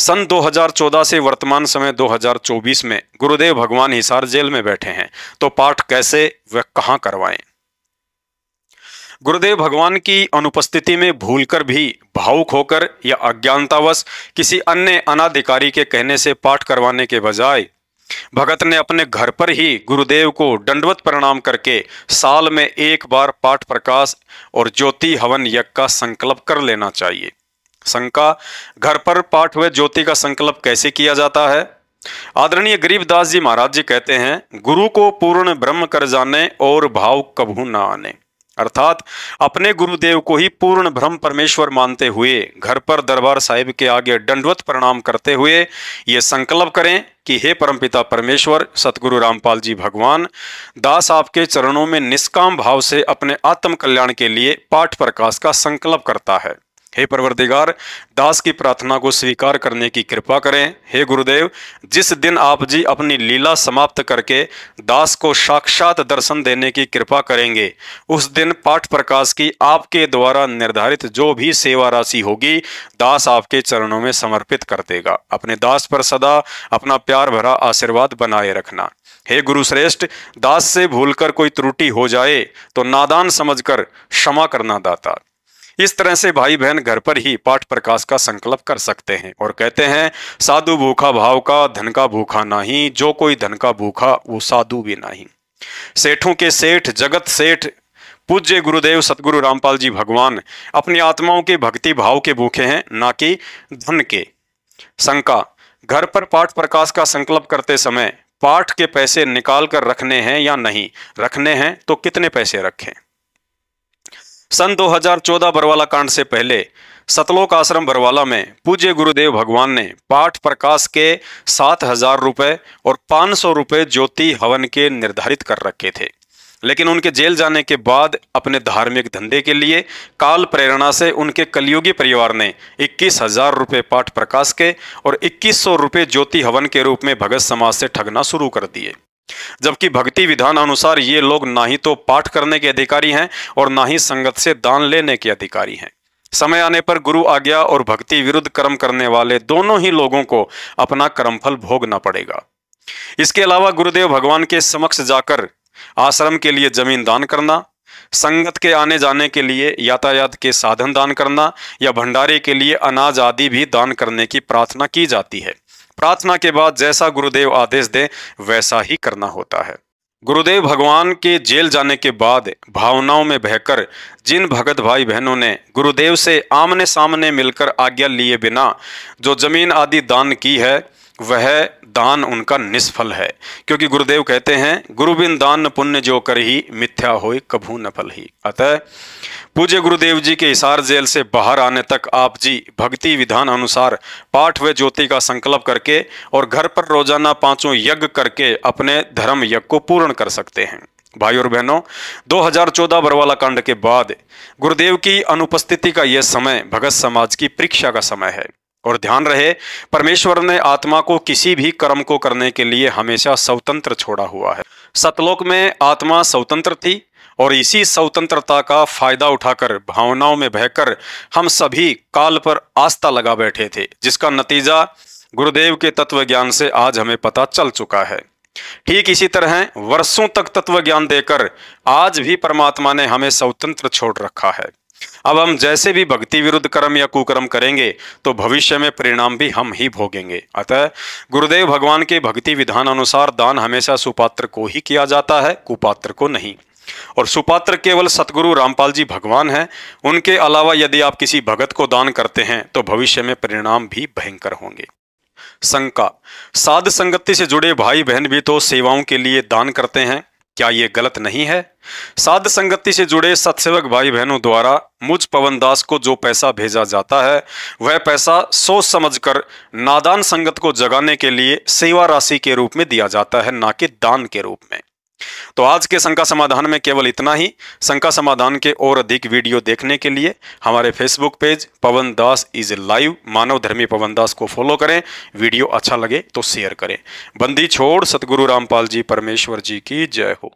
सन 2014 से वर्तमान समय 2024 में गुरुदेव भगवान हिसार जेल में बैठे हैं, तो पाठ कैसे व कहां करवाएं। गुरुदेव भगवान की अनुपस्थिति में भूलकर भी भावुक होकर या अज्ञानतावश किसी अन्य अनाधिकारी के कहने से पाठ करवाने के बजाय भगत ने अपने घर पर ही गुरुदेव को दंडवत प्रणाम करके साल में एक बार पाठ प्रकाश और ज्योति हवन यज्ञ का संकल्प कर लेना चाहिए। शंका, घर पर पाठ व ज्योति का संकल्प कैसे किया जाता है। आदरणीय गरीबदास जी महाराज जी कहते हैं, गुरु को पूर्ण ब्रह्म कर जाने और भाव कभू न आने। अर्थात अपने गुरुदेव को ही पूर्ण ब्रह्म परमेश्वर मानते हुए घर पर दरबार साहिब के आगे दंडवत प्रणाम करते हुए ये संकल्प करें कि हे परमपिता परमेश्वर सतगुरु रामपाल जी भगवान, दास आपके चरणों में निष्काम भाव से अपने आत्म कल्याण के लिए पाठ प्रकाश का संकल्प करता है। हे परवरदिगार, दास की प्रार्थना को स्वीकार करने की कृपा करें। हे गुरुदेव, जिस दिन आप जी अपनी लीला समाप्त करके दास को साक्षात दर्शन देने की कृपा करेंगे, उस दिन पाठ प्रकाश की आपके द्वारा निर्धारित जो भी सेवा राशि होगी, दास आपके चरणों में समर्पित कर देगा। अपने दास पर सदा अपना प्यार भरा आशीर्वाद बनाए रखना। हे गुरु श्रेष्ठ, दास से भूलकर कोई त्रुटि हो जाए तो नादान समझकर क्षमा करना दाता। इस तरह से भाई बहन घर पर ही पाठ प्रकाश का संकल्प कर सकते हैं और कहते हैं, साधु भूखा भाव का, धन का भूखा नहीं, जो कोई धन का भूखा वो साधु भी नहीं। सेठों के सेठ जगत सेठ पूज्य गुरुदेव सतगुरु रामपाल जी भगवान अपनी आत्माओं के भक्ति भाव के भूखे हैं, ना कि धन के। शंका, घर पर पाठ प्रकाश का संकल्प करते समय पाठ के पैसे निकाल कर रखने हैं या नहीं, रखने हैं तो कितने पैसे रखें। सन 2014 बरवाला कांड से पहले सतलोक आश्रम बरवाला में पूज्य गुरुदेव भगवान ने पाठ प्रकाश के 7,000 रुपये और 500 रुपये ज्योति हवन के निर्धारित कर रखे थे, लेकिन उनके जेल जाने के बाद अपने धार्मिक धंधे के लिए काल प्रेरणा से उनके कलयुगी परिवार ने 21,000 रुपये पाठ प्रकाश के और 2100 रुपये ज्योति हवन के रूप में भगत समाज से ठगना शुरू कर दिए। जबकि भक्ति विधान अनुसार ये लोग ना ही तो पाठ करने के अधिकारी हैं और ना ही संगत से दान लेने के अधिकारी हैं। समय आने पर गुरु आज्ञा और भक्ति विरुद्ध कर्म करने वाले दोनों ही लोगों को अपना कर्मफल भोगना पड़ेगा। इसके अलावा गुरुदेव भगवान के समक्ष जाकर आश्रम के लिए जमीन दान करना, संगत के आने जाने के लिए यातायात के साधन दान करना या भंडारे के लिए अनाज आदि भी दान करने की प्रार्थना की जाती है। प्रार्थना के बाद जैसा गुरुदेव आदेश दे वैसा ही करना होता है। गुरुदेव भगवान के जेल जाने के बाद भावनाओं में बहकर जिन भगत भाई बहनों ने गुरुदेव से आमने सामने मिलकर आज्ञा लिए बिना जो जमीन आदि दान की है, वह दान उनका निष्फल है, क्योंकि गुरुदेव कहते हैं, गुरु बिन दान पुण्य जो कर ही, मिथ्या होय कभू न फल ही। अतः पूज्य गुरुदेव जी के हिसार जेल से बाहर आने तक आप जी भक्ति विधान अनुसार पाठ व ज्योति का संकल्प करके और घर पर रोजाना 5 यज्ञ करके अपने धर्म यज्ञ को पूर्ण कर सकते हैं। भाई और बहनों, 2014 बरवाला कांड के बाद गुरुदेव की अनुपस्थिति का यह समय भगत समाज की परीक्षा का समय है। और ध्यान रहे, परमेश्वर ने आत्मा को किसी भी कर्म को करने के लिए हमेशा स्वतंत्र छोड़ा हुआ है। सतलोक में आत्मा स्वतंत्र थी और इसी स्वतंत्रता का फायदा उठाकर भावनाओं में बहकर हम सभी काल पर आस्था लगा बैठे थे, जिसका नतीजा गुरुदेव के तत्व ज्ञान से आज हमें पता चल चुका है। ठीक इसी तरह वर्षों तक तत्व ज्ञान देकर आज भी परमात्मा ने हमें स्वतंत्र छोड़ रखा है। अब हम जैसे भी भक्ति विरुद्ध कर्म या कुकर्म करेंगे तो भविष्य में परिणाम भी हम ही भोगेंगे। अतः गुरुदेव भगवान के भक्ति विधान अनुसार दान हमेशा सुपात्र को ही किया जाता है, कुपात्र को नहीं। और सुपात्र केवल सतगुरु रामपाल जी भगवान हैं। उनके अलावा यदि आप किसी भगत को दान करते हैं तो भविष्य में परिणाम भी भयंकर होंगे। शंका, साध संगति से जुड़े भाई बहन भी तो सेवाओं के लिए दान करते हैं, क्या ये गलत नहीं है। साध संगति से जुड़े सत्सेवक भाई बहनों द्वारा मुझ पवन दास को जो पैसा भेजा जाता है, वह पैसा सोच समझकर नादान संगत को जगाने के लिए सेवा राशि के रूप में दिया जाता है, ना कि दान के रूप में। तो आज के शंका समाधान में केवल इतना ही। शंका समाधान के और अधिक वीडियो देखने के लिए हमारे Facebook page Pawan Das is live Manav Dharmi Pawan दास को फॉलो करें। वीडियो अच्छा लगे तो शेयर करें। बंदी छोड़ सतगुरु रामपाल जी परमेश्वर जी की जय हो।